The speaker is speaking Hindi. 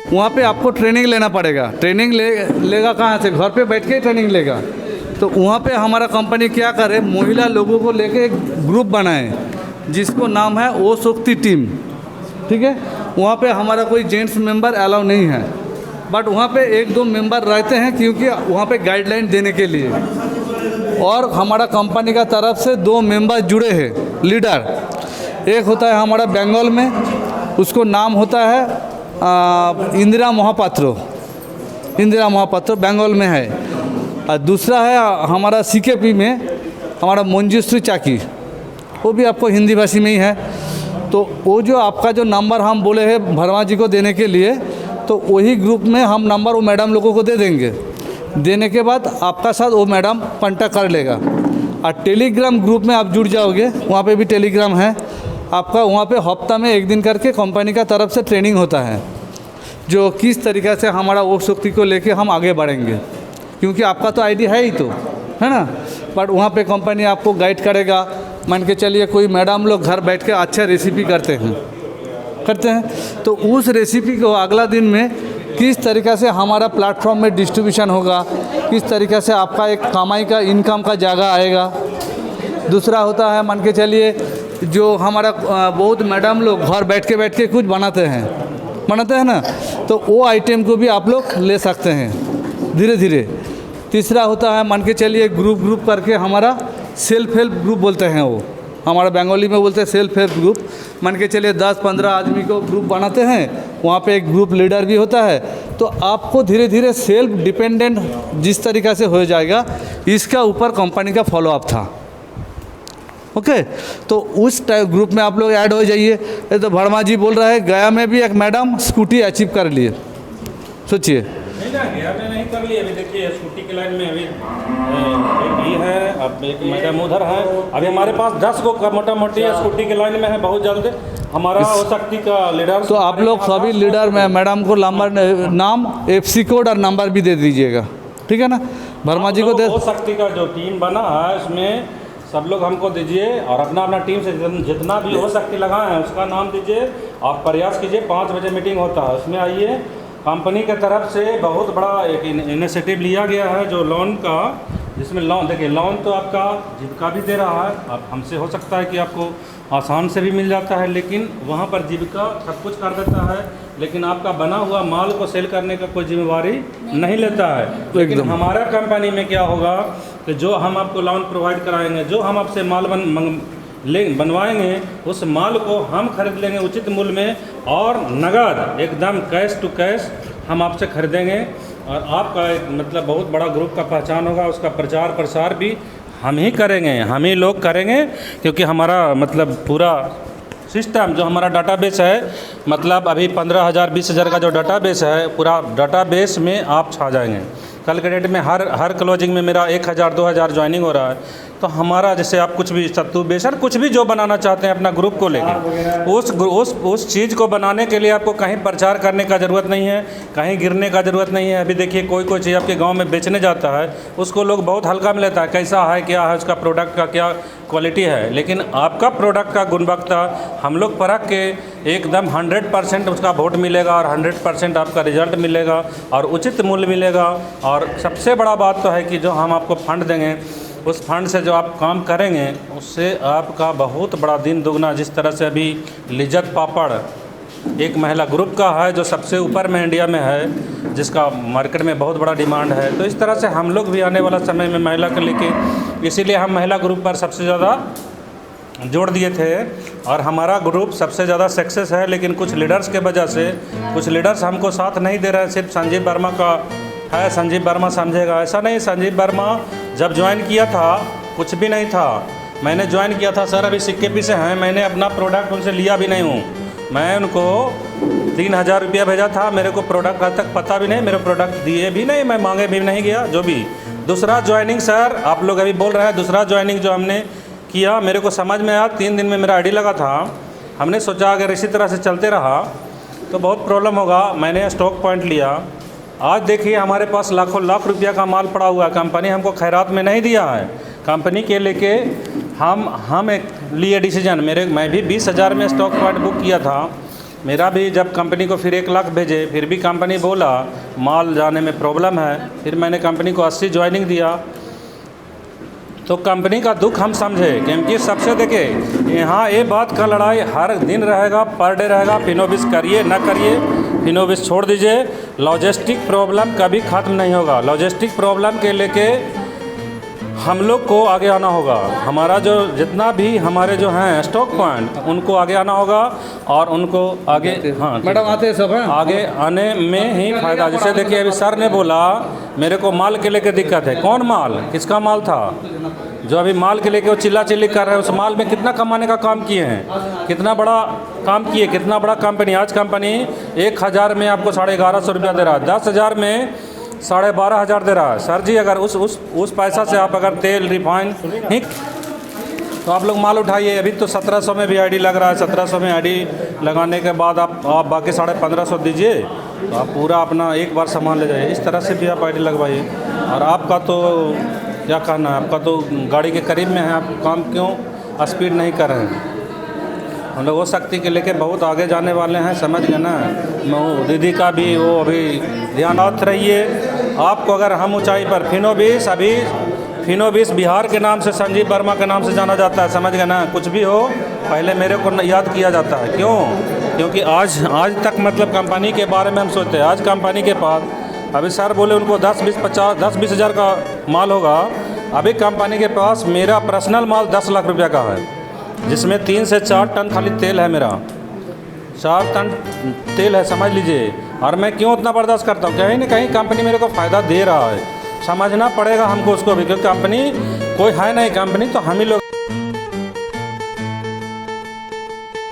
वहाँ पे आपको ट्रेनिंग लेना पड़ेगा। ट्रेनिंग लेगा कहाँ से? घर पे बैठ के ही ट्रेनिंग लेगा। तो वहाँ पे हमारा कंपनी क्या करे, महिला लोगों को लेके एक ग्रुप बनाए जिसको नाम है ओ शक्ति टीम, ठीक है। वहाँ पे हमारा कोई जेंट्स मेंबर अलाउ नहीं है, बट वहाँ पे 1-2 मेंबर रहते हैं क्योंकि वहाँ पे गाइडलाइन देने के लिए। और हमारा कंपनी का तरफ से 2 मेंबर जुड़े हैं लीडर। एक होता है हमारा बंगाल में, उसको नाम होता है इंदिरा महापात्र बंगाल में है। और दूसरा है हमारा सीकेपी में हमारा मंजूश्री चाकी, वो भी आपको हिंदी भाषी में ही है। तो वो जो आपका जो नंबर हम बोले हैं वर्मा जी को देने के लिए, तो वही ग्रुप में हम नंबर वो मैडम लोगों को दे देंगे। देने के बाद आपका साथ वो मैडम कांटेक्ट कर लेगा। और टेलीग्राम ग्रुप में आप जुड़ जाओगे, वहाँ पे भी टेलीग्राम है आपका। वहाँ पे हफ्ता में 1 दिन करके कंपनी का तरफ से ट्रेनिंग होता है, जो किस तरीक़े से हमारा वो शक्ति को लेके हम आगे बढ़ेंगे। क्योंकि आपका तो आईडी है ही तो, है ना। बट वहाँ पे कंपनी आपको गाइड करेगा। मान के चलिए कोई मैडम लोग घर बैठ के अच्छा रेसिपी करते हैं, तो उस रेसिपी को अगला दिन में किस तरीक़े से हमारा प्लेटफॉर्म में डिस्ट्रीब्यूशन होगा, किस तरीक़े से आपका एक कमाई का इनकम का जगह आएगा। दूसरा होता है मान के चलिए जो हमारा बहुत मैडम लोग घर बैठ के कुछ बनाते हैं ना, तो वो आइटम को भी आप लोग ले सकते हैं धीरे धीरे। तीसरा होता है मान के चलिए ग्रुप करके हमारा सेल्फ हेल्प ग्रुप बोलते हैं, वो हमारा बंगाली में बोलते हैं सेल्फ हेल्प ग्रुप। मान के चलिए 10-15 आदमी को ग्रुप बनाते हैं, वहाँ पे एक ग्रुप लीडर भी होता है। तो आपको धीरे धीरे सेल्फ डिपेंडेंट जिस तरीक़े से हो जाएगा, इसका ऊपर कंपनी का फॉलोअप था। ओके, तो उस टाइप ग्रुप में आप लोग ऐड हो जाइए। ये तो वर्मा जी बोल रहा है गया में भी एक मैडम स्कूटी अचीव कर लिए, सोचिए। नहीं ना, गया में नहीं कर लिए। अभी देखिए स्कूटी की लाइन में अभी एक ही है, अब एक मैडम उधर है। अभी हमारे पास 10 को मोटा मोटी स्कूटी की लाइन में है। बहुत जल्द हमारा हो शक्ति का लीडर। तो आप लोग सभी लीडर में मैडम को नाम FC कोड और नंबर भी दे दीजिएगा, ठीक है ना। वर्मा जी को दे हो शक्ति का जो टीम बना है उसमें सब लोग हमको दीजिए और अपना टीम से जितना भी हो शक्ति लगाए हैं उसका नाम दीजिए। आप प्रयास कीजिए, 5 बजे मीटिंग होता है, उसमें आइए। कंपनी के तरफ से बहुत बड़ा एक इनिशिएटिव लिया गया है जो लोन का, जिसमें लोन देखिए, लोन तो आपका जीविका भी दे रहा है। अब हमसे हो सकता है कि आपको आसान से भी मिल जाता है, लेकिन वहाँ पर जीविका सब कुछ कर देता है, लेकिन आपका बना हुआ माल को सेल करने का कोई जिम्मेवारी नहीं लेता है। लेकिन हमारा कंपनी में क्या होगा कि जो हम आपको लोन प्रोवाइड कराएंगे, जो हम आपसे माल बनवाएंगे, उस माल को हम खरीद लेंगे उचित मूल्य में और नगद एकदम कैश टू कैश हम आपसे खरीदेंगे। और आपका एक मतलब बहुत बड़ा ग्रुप का पहचान होगा, उसका प्रचार प्रसार भी हम ही करेंगे, हम ही लोग करेंगे। क्योंकि हमारा मतलब पूरा सिस्टम जो हमारा डाटाबेस है, मतलब अभी 15,000 20,000 का जो डाटाबेस है, पूरा डाटाबेस में आप छा जाएंगे। कल के डेट में हर क्लोजिंग में मेरा 1,000-2,000 ज्वाइनिंग हो रहा है। तो हमारा जैसे आप कुछ भी सत्तू बेसन कुछ भी जो बनाना चाहते हैं अपना ग्रुप को लेकर, उस चीज़ को बनाने के लिए आपको कहीं प्रचार करने का ज़रूरत नहीं है, कहीं गिरने का ज़रूरत नहीं है। अभी देखिए कोई चीज़ आपके गांव में बेचने जाता है, उसको लोग बहुत हल्का में लेता है, कैसा है, क्या है, उसका प्रोडक्ट का क्या क्वालिटी है। लेकिन आपका प्रोडक्ट का गुणवत्ता हम लोग परख के एकदम 100% उसका वोट मिलेगा और 100% आपका रिजल्ट मिलेगा और उचित मूल्य मिलेगा। और सबसे बड़ा बात तो है कि जो हम आपको फंड देंगे, उस फंड से जो आप काम करेंगे उससे आपका बहुत बड़ा दिन दुगना। जिस तरह से अभी लिज्जत पापड़ एक महिला ग्रुप का है जो सबसे ऊपर में इंडिया में है, जिसका मार्केट में बहुत बड़ा डिमांड है, तो इस तरह से हम लोग भी आने वाला समय में महिला को लेके, इसीलिए हम महिला ग्रुप पर सबसे ज़्यादा जोड़ दिए थे और हमारा ग्रुप सबसे ज़्यादा सक्सेस है। लेकिन कुछ लीडर्स के वजह से कुछ लीडर्स हमको साथ नहीं दे रहे हैं। सिर्फ संजीव वर्मा का है, संजीव वर्मा समझेगा, ऐसा नहीं। संजीव वर्मा जब ज्वाइन किया था कुछ भी नहीं था। मैंने ज्वाइन किया था सर, अभी सीकेपी से हैं, मैंने अपना प्रोडक्ट उनसे लिया भी नहीं हूँ। मैं उनको 3,000 रुपया भेजा था, मेरे को प्रोडक्ट आज तक पता भी नहीं, मेरे प्रोडक्ट दिए भी नहीं, मैं मांगे भी नहीं गया। जो भी दूसरा ज्वाइनिंग सर आप लोग अभी बोल रहे हैं, दूसरा ज्वाइनिंग जो हमने किया मेरे को समझ में आया, 3 दिन में मेरा आईडी लगा था। हमने सोचा अगर इसी तरह से चलते रहा तो बहुत प्रॉब्लम होगा। मैंने स्टॉक पॉइंट लिया। आज देखिए हमारे पास लाखों लाख रुपया का माल पड़ा हुआ है। कंपनी हमको खैरात में नहीं दिया है। कंपनी के लेके हम एक लिए डिसीजन, मैं भी 20,000 में स्टॉक पॉइंट बुक किया था। मेरा भी जब कंपनी को फिर 1 लाख भेजे, फिर भी कंपनी बोला माल जाने में प्रॉब्लम है, फिर मैंने कंपनी को 80 ज्वाइनिंग दिया। तो कंपनी का दुख हम समझे, क्योंकि सबसे देखिए यहाँ ये बात का लड़ाई हर दिन रहेगा, पर डे रहेगा। फिनोविस करिए ना करिए, फिनोविस छोड़ दीजिए, लॉजिस्टिक प्रॉब्लम कभी ख़त्म नहीं होगा। लॉजिस्टिक प्रॉब्लम के लेके हम लोग को आगे आना होगा। हमारा जो जितना भी हमारे जो हैं स्टॉक पॉइंट, उनको आगे आना होगा और उनको आगे, हाँ मैडम आते हैं सब हैं आगे आने में ही फ़ायदा। जैसे देखिए अभी सर ने बोला मेरे को माल के लेके दिक्कत है। कौन माल, किसका माल था जो अभी माल के लेके वो चिल्ला चिल्ली कर रहे हैं? उस माल में कितना कमाने का काम किए हैं, कितना बड़ा काम किए, कितना बड़ा कंपनी। आज कंपनी 1000 में आपको 1150 रुपया दे रहा है, 10,000 में 12,500 दे रहा है। सर जी अगर उस पैसा से आप अगर तेल रिफाइन ही तो आप लोग माल उठाइए। अभी तो 1700 में भी आईडी लग रहा है, 1700 में आईडी लगाने के बाद आप बाकी 1550 दीजिए, तो आप पूरा अपना एक बार सामान ले जाइए। इस तरह से भी आप आईडी लगवाइए। और आपका तो क्या कहना है, आपका तो गाड़ी के करीब में है, आप काम क्यों स्पीड नहीं कर रहे हैं? हम लोग वो शक्ति के लेके बहुत आगे जाने वाले हैं, समझ गए ना। मैं दीदी का भी वो अभी ध्यान रहिए। आपको अगर हम ऊंचाई पर फिनोविस, अभी फिनोविस बिहार के नाम से, संजीव वर्मा के नाम से जाना जाता है, समझ गए ना। कुछ भी हो पहले मेरे को याद किया जाता है। क्यों? क्योंकि आज तक मतलब कंपनी के बारे में हम सोचते हैं। आज कंपनी के पास अभी सर बोले उनको 10-20 हज़ार का माल होगा। अभी कंपनी के पास मेरा पर्सनल माल 10 लाख रुपया का है, जिसमें 3 से 4 टन खाली तेल है। मेरा 4 टन तेल है, समझ लीजिए। और मैं क्यों उतना बर्दाश्त करता हूँ? कहीं ना कहीं कंपनी मेरे को फ़ायदा दे रहा है, समझना पड़ेगा हमको उसको भी, क्योंकि कंपनी कोई है नहीं, कंपनी तो हम ही लोग।